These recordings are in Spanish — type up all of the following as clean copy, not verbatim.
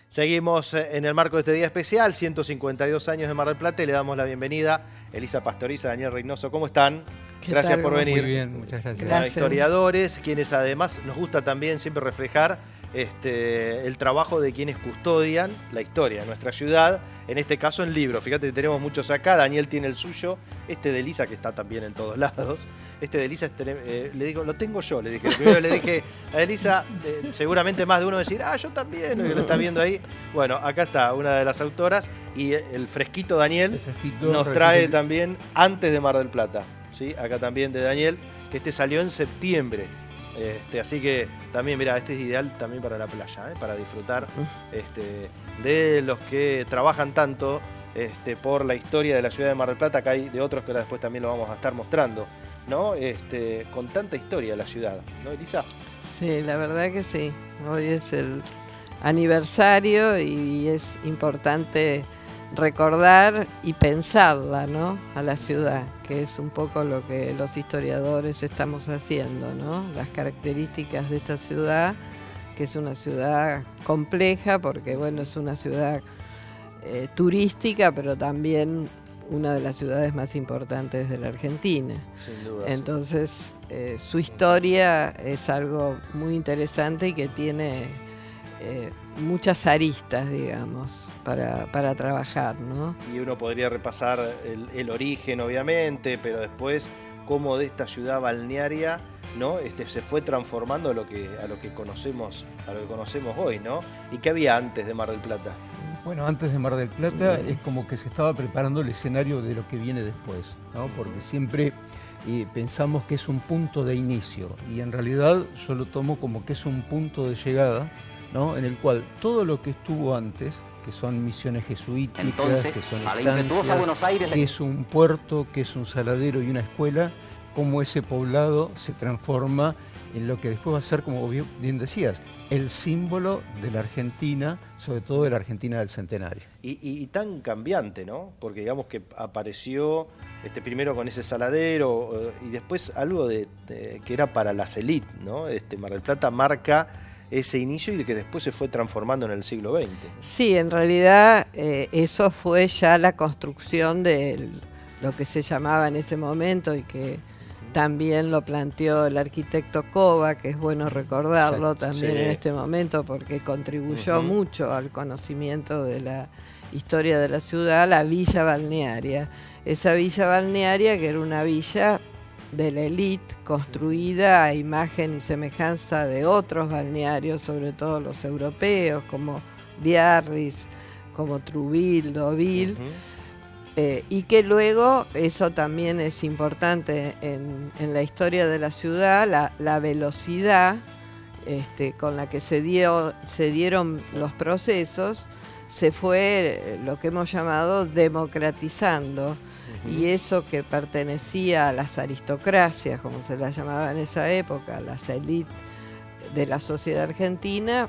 Seguimos en el marco de este día especial, 152 años de Mar del Plata, y le damos la bienvenida a Elisa Pastoriza, Daniel Reynoso. ¿Cómo están? Gracias por venir. Muy bien, muchas gracias. Bueno, historiadores, quienes además nos gusta también siempre reflejar el trabajo de quienes custodian la historia de nuestra ciudad, en este caso en libros. Fíjate que tenemos muchos acá, Daniel tiene el suyo, este de Elisa que está también en todos lados. Este de Elisa, le digo, lo tengo yo, le dije. Primero le dije a Elisa, seguramente más de uno decir, yo también, que lo está viendo ahí. Bueno, acá está una de las autoras, y el fresquito Daniel nos trae también antes de Mar del Plata. ¿Sí? Acá también de Daniel, que este salió en septiembre. Así que también, mira, este es ideal también para la playa, para disfrutar de los que trabajan tanto por la historia de la ciudad de Mar del Plata. Acá hay de otros que ahora después también lo vamos a estar mostrando, ¿no? Con tanta historia la ciudad, ¿no, Elisa? Sí, la verdad que sí. Hoy es el aniversario y es importante recordar y pensarla, ¿no? A la ciudad, que es un poco lo que los historiadores estamos haciendo, ¿no? Las características de esta ciudad, que es una ciudad compleja, porque bueno, es una ciudad turística, pero también una de las ciudades más importantes de la Argentina. Sin duda. Entonces, su historia es algo muy interesante y que tiene muchas aristas, digamos, para trabajar, ¿no? Y uno podría repasar el origen, obviamente, pero después cómo de esta ciudad balnearia, ¿no? Se fue transformando a lo que conocemos hoy, ¿no? ¿Y qué había antes de Mar del Plata? Bueno, antes de Mar del Plata es como que se estaba preparando el escenario de lo que viene después, ¿no? Porque siempre pensamos que es un punto de inicio, y en realidad yo lo tomo como que es un punto de llegada, ¿no? En el cual todo lo que estuvo antes, que son misiones jesuíticas, que son estancias, que es un puerto, que es un saladero y una escuela, como ese poblado se transforma en lo que después va a ser, como bien decías, el símbolo de la Argentina, sobre todo de la Argentina del centenario. Y tan cambiante, ¿no? Porque digamos que apareció primero con ese saladero y después algo que era para las élites, ¿no? Mar del Plata marca ese inicio y que después se fue transformando en el siglo XX. Sí, en realidad eso fue ya la construcción de lo que se llamaba en ese momento y que también lo planteó el arquitecto Cova, que es bueno recordarlo también en este momento porque contribuyó mucho al conocimiento de la historia de la ciudad, la villa balnearia. Esa villa balnearia que era una villa de la élite, construida a imagen y semejanza de otros balnearios, sobre todo los europeos, como Biarritz, como Trouville, Deauville, y que luego, eso también es importante en la historia de la ciudad, la velocidad con la que se dieron los procesos, se fue lo que hemos llamado democratizando. Y eso que pertenecía a las aristocracias, como se las llamaba en esa época, las élites de la sociedad argentina,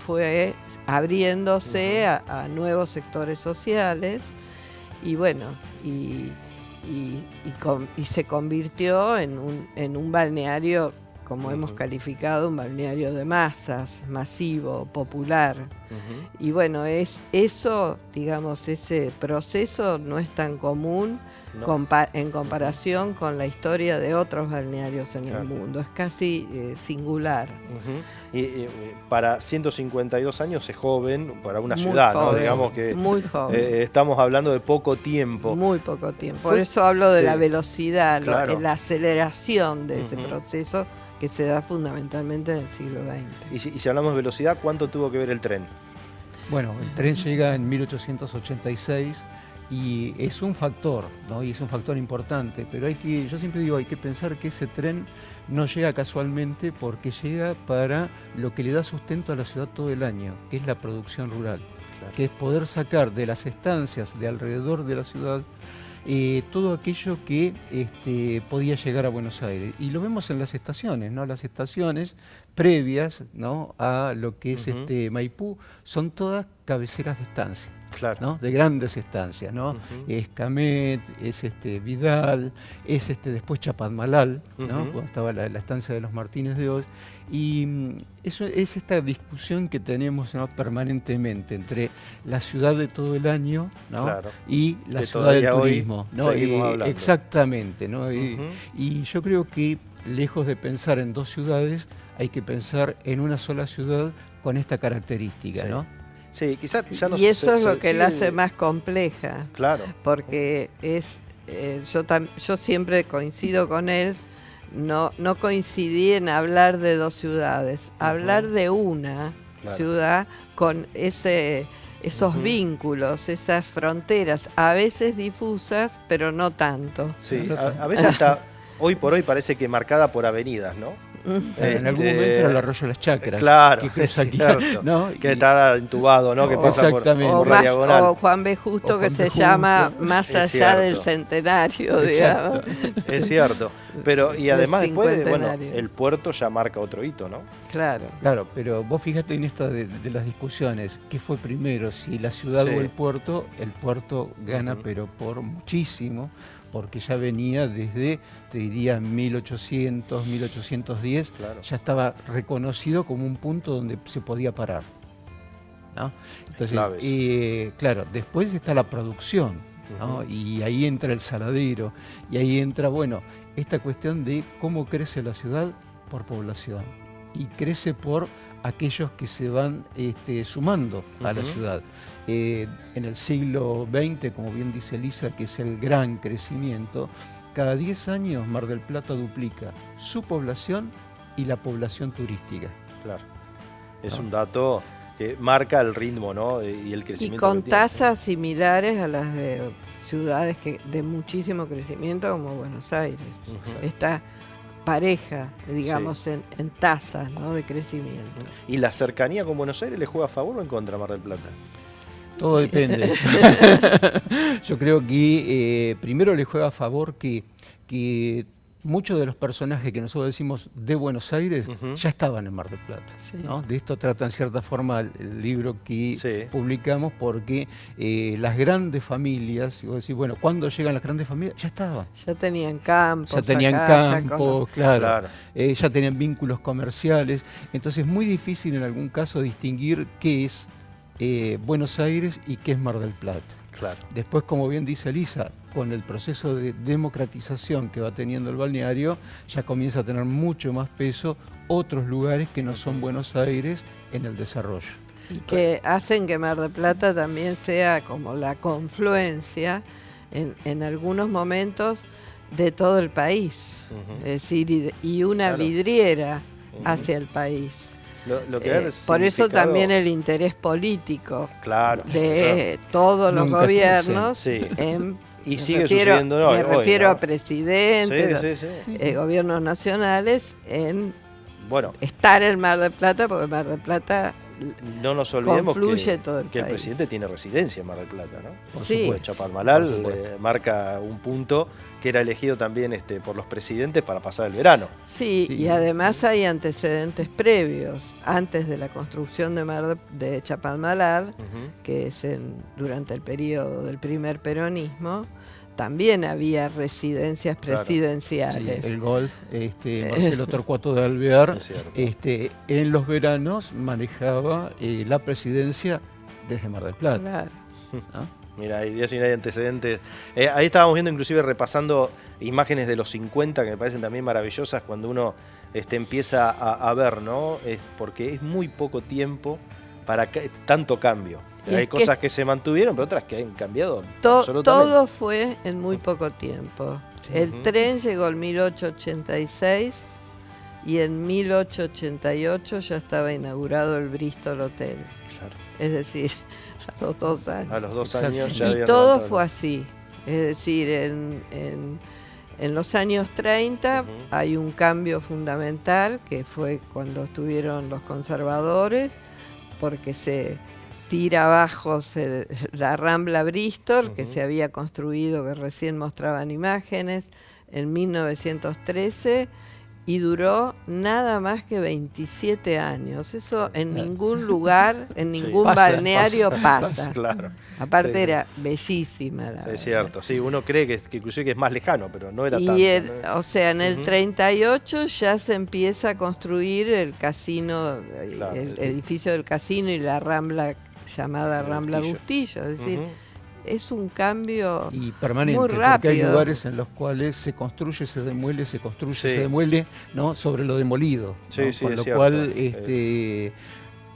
fue abriéndose a nuevos sectores sociales y bueno, y se convirtió en un balneario, como hemos calificado, un balneario de masas, masivo, popular. Y bueno, eso, digamos, ese proceso no es tan común en comparación con la historia de otros balnearios en el mundo. Es casi singular. Y para 152 años es joven para una ciudad, joven, ¿no? Digamos que muy joven. Estamos hablando de poco tiempo. Muy poco tiempo. Por eso hablo de la velocidad, la aceleración de ese proceso, que se da fundamentalmente en el siglo XX. Y si hablamos de velocidad, ¿cuánto tuvo que ver el tren? Bueno, el tren llega en 1886 y es un factor, ¿no? Y es un factor importante, pero yo siempre digo, hay que pensar que ese tren no llega casualmente, porque llega para lo que le da sustento a la ciudad todo el año, que es la producción rural, que es poder sacar de las estancias de alrededor de la ciudad todo aquello que podía llegar a Buenos Aires. Y lo vemos en las estaciones, ¿no? Las estaciones previas, ¿no?, a lo que es Maipú son todas cabeceras de estancia. Claro. ¿no? De grandes estancias, ¿no? Es Camet, es Vidal, es después Chapadmalal, ¿no? Cuando estaba la estancia de los Martínez de Oz. Y eso es esta discusión que tenemos, ¿no? Permanentemente entre la ciudad de todo el año, ¿no? Claro. Y la Que ciudad del todavía turismo, hoy ¿no? seguimos hablando. Exactamente, ¿no? Y yo creo que lejos de pensar en dos ciudades, hay que pensar en una sola ciudad con esta característica, Sí. ¿no? Sí, quizás ya no Y eso es lo que la sigue- hace más compleja, Claro. porque yo siempre coincido con él, no coincidí en hablar de dos ciudades, hablar de una Claro. ciudad con esos vínculos, esas fronteras, a veces difusas, pero no tanto. Sí, a veces está, hoy por hoy parece que marcada por avenidas, ¿no? En algún momento era el arroyo de las Chacras. Claro, que cruza es aquí, cierto. ¿no? Que está entubado, ¿no? Que pasa por Exactamente. O, la diagonal. o Juan B. Justo, O que Juan se B. Justo. llama Más Es allá cierto. del centenario, Exacto. digamos. Es cierto. Pero, y Del además después, bueno, cincuentenario. el puerto ya marca otro hito, ¿no? Claro. Claro, pero vos fíjate en esta de las discusiones, ¿qué fue primero? Si la ciudad Sí. o el puerto gana, pero por muchísimo, porque ya venía desde, te diría, 1800, 1810, Claro. ya estaba reconocido como un punto donde se podía parar, ¿no? Entonces, Claves. claro, después está la producción, ¿no? Y ahí entra el saladero, y ahí entra, bueno, esta cuestión de cómo crece la ciudad por población, y crece por aquellos que se van sumando a la ciudad. En el siglo XX, como bien dice Elisa, que es el gran crecimiento, cada 10 años Mar del Plata duplica su población y la población turística. Claro. Es ¿No? un dato que marca el ritmo, ¿no? Y el Y crecimiento. con que tiene. tasas similares a las de ciudades de muchísimo crecimiento como Buenos Aires. Está pareja, digamos, en tasas, ¿no? De crecimiento. ¿Y la cercanía con Buenos Aires le juega a favor o en contra a Mar del Plata? Todo depende. Yo creo que primero le juega a favor que muchos de los personajes que nosotros decimos de Buenos Aires ya estaban en Mar del Plata, Sí. ¿no? De esto trata en cierta forma el libro que Sí. publicamos, porque las grandes familias, y vos decís, bueno, ¿cuándo llegan las grandes familias? Ya estaban. Ya tenían campos. Ya tenían acá, ya campos, claro. Claro. Ya tenían vínculos comerciales. Entonces es muy difícil en algún caso distinguir qué es Buenos Aires y qué es Mar del Plata. Claro. Después, como bien dice Elisa, con el proceso de democratización que va teniendo el balneario, ya comienza a tener mucho más peso otros lugares que no son Buenos Aires en el desarrollo. Y que hacen que Mar del Plata también sea como la confluencia en algunos momentos de todo el país. Es decir, y una Claro. vidriera hacia el país. Lo que ha Por eso significado- también el interés político Claro. de todos los Nunca gobiernos Sí. y Y sigue sucediendo hoy, me refiero ¿no? a presidentes, Sí, sí, sí. gobiernos nacionales, en Bueno, estar en Mar del Plata, porque Mar del Plata no nos olvidemos confluye todo el que el país. presidente tiene residencia en Mar del Plata, ¿no? Por Sí. supuesto. Chapadmalal Por supuesto. marca un punto que era elegido también por los presidentes para pasar el verano. Sí, Sí. y además hay antecedentes previos, antes de la construcción de Chapadmalal, que es durante el periodo del primer peronismo, también había residencias Claro. Sí, presidenciales. el golf, Marcelo Torcuato de Alvear, Es cierto. en los veranos manejaba la presidencia desde Mar del Plata. Claro. ¿no? Mira, ahí ya hay antecedentes. Ahí estábamos viendo, inclusive repasando imágenes de los 50 que me parecen también maravillosas cuando uno empieza a ver, ¿no? Porque es muy poco tiempo para tanto cambio. Y Hay es que- cosas que se mantuvieron, pero otras que han cambiado absolutamente. Todo fue en muy poco tiempo. El Ujú. tren llegó en 1886 y en 1888 ya estaba inaugurado el Bristol Hotel. Claro. Es decir, a los 2 años. A los 2 Exacto. años ya Y habían todo levantado. fue así. Es decir, en los años 30 Ujú. hay un cambio fundamental, que fue cuando estuvieron los conservadores, porque se tira abajo la Rambla Bristol, que Ujú. se había construido, que recién mostraban imágenes, en 1913, y duró nada más que 27 años. Eso en ningún lugar, en ningún balneario pasa. Claro. Aparte Sí. era bellísima. Es cierto, sí, uno cree que inclusive que es más lejano, pero no era tanto. ¿No? O sea, en el 38 ya se empieza a construir el casino, Claro. el edificio del casino y la rambla llamada El Rambla Bustillo. Bustillo. Es decir, Ujú. es un cambio Y permanente, muy porque hay rápido. lugares en los cuales se construye, se demuele, se construye, Sí. se demuele, ¿no? Sobre lo demolido, Sí, ¿no? sí, Con es lo cierto. cual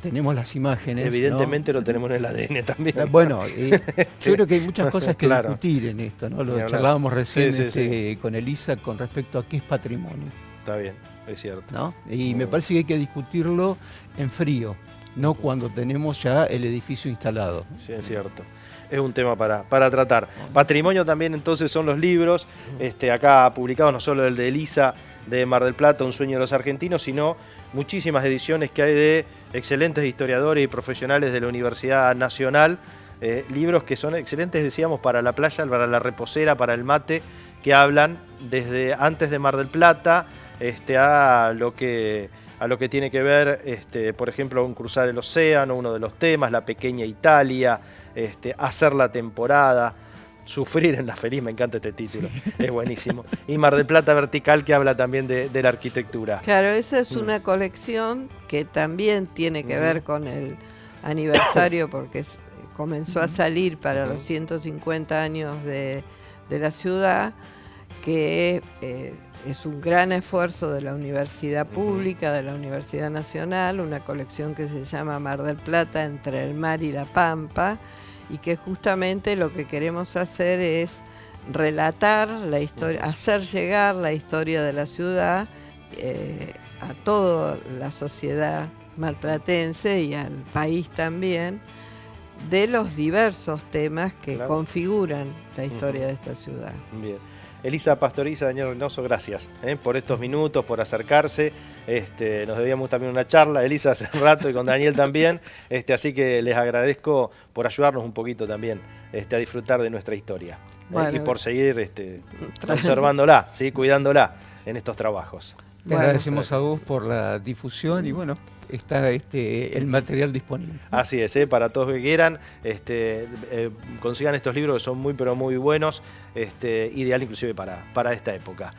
tenemos las imágenes, ¿no? Evidentemente lo tenemos en el ADN también. Bueno, yo creo que hay muchas cosas que Claro. discutir en esto, ¿no? Ni Lo hablar. charlábamos recién Sí, sí, con Elisa con respecto a qué es patrimonio, Está bien, es cierto. ¿no? Y Muy me bien. parece que hay que discutirlo en frío, no cuando tenemos ya el edificio instalado. Sí, es cierto. Es un tema para tratar. Patrimonio también entonces son los libros, acá publicados, no solo el de Elisa de Mar del Plata, Un sueño de los argentinos, sino muchísimas ediciones que hay de excelentes historiadores y profesionales de la Universidad Nacional, libros que son excelentes, decíamos, para la playa, para la reposera, para el mate, que hablan desde antes de Mar del Plata a lo que tiene que ver, por ejemplo, un cruzar el océano, uno de los temas, la pequeña Italia, hacer la temporada, sufrir en la feliz, me encanta este título, es buenísimo. Y Mar del Plata Vertical, que habla también de la arquitectura. Claro, esa es una colección que también tiene que ver con el aniversario porque comenzó a salir para los 150 años de la ciudad, que es un gran esfuerzo de la Universidad Pública, de la Universidad Nacional, una colección que se llama Mar del Plata, entre el mar y la pampa, y que justamente lo que queremos hacer es relatar la historia, hacer llegar la historia de la ciudad a toda la sociedad marplatense y al país también, de los diversos temas que Claro. configuran la historia de esta ciudad. Bien. Elisa Pastoriza, Daniel Reynoso, gracias por estos minutos, por acercarse. Nos debíamos también una charla, Elisa, hace un rato y con Daniel también. Así que les agradezco por ayudarnos un poquito también a disfrutar de nuestra historia. Bueno, y por seguir conservándola, ¿sí? Cuidándola en estos trabajos. Te Bueno. agradecemos a vos por la difusión y bueno, está el material disponible. Así es, para todos que quieran, consigan estos libros que son muy pero muy buenos, ideal inclusive para esta época.